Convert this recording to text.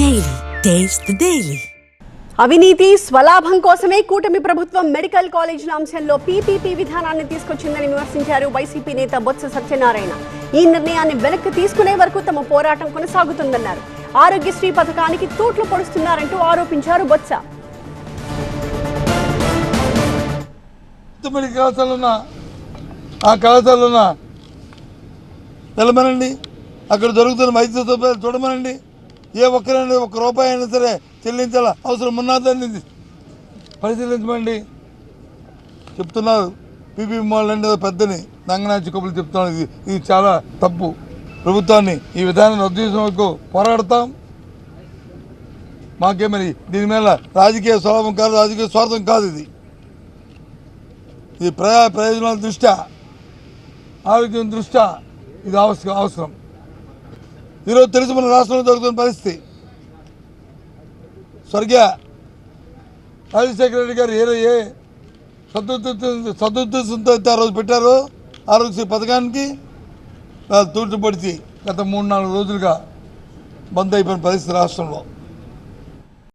Daily. Taste the Daily. అవినీతి స్వలాభం కోసమే కూటమి ప్రభుత్వం మెడికల్ కాలేజీల అంశంలో పీపీపీ విధానాన్ని తీసుకొచ్చిందని విమర్శించారు వైసీపీ నేత బొత్స సత్యనారాయణ. ఈ నిర్ణయాన్ని వెనక్కి తీసుకునే వరకు తమ పోరాటం కొనసాగుతుందన్నారు. ఆరోగ్యశ్రీ పథకానికి తూట్లు పొడుస్తున్నారంటూ ఆరోపించారు బొత్స. నిలమనండి, అక్కడ దొరుకుతున్న వైద్య సదుపాయాలు చూడమనండి. ఏ ఒక్కరైనా ఒక్క రూపాయి అయినా సరే చెల్లించాల అవసరం ఉన్నదాన్ని పరిశీలించమండి. చెప్తున్నారు పీపీ మాల్ అంటే పెద్దని నంగనాచి కబులు చెప్తున్నారు. ఇది చాలా తప్పు. ప్రభుత్వాన్ని ఈ విధానం రద్దు చేసిన వరకు పోరాడతాం. మాకే మరి దీని మీద రాజకీయ స్వభావం కాదు, రాజకీయ స్వార్థం కాదు. ఇది ప్రయోజనాల దృష్ట్యా, ఆరోగ్యం దృష్ట్యా ఇది అవసరం. ఈరోజు తెలుసు మన రాష్ట్రంలో జరుగుతున్న పరిస్థితి. స్వర్గీయ రాజశేఖర రెడ్డి గారు ఏ సదుద్దేశంతో అయితే ఆ రోజు పెట్టారో ఆరోగ్యశ్రీ పథకానికి తూర్చుపడిచి గత 3-4 రోజులుగా బంద్ అయిపోయిన పరిస్థితి రాష్ట్రంలో.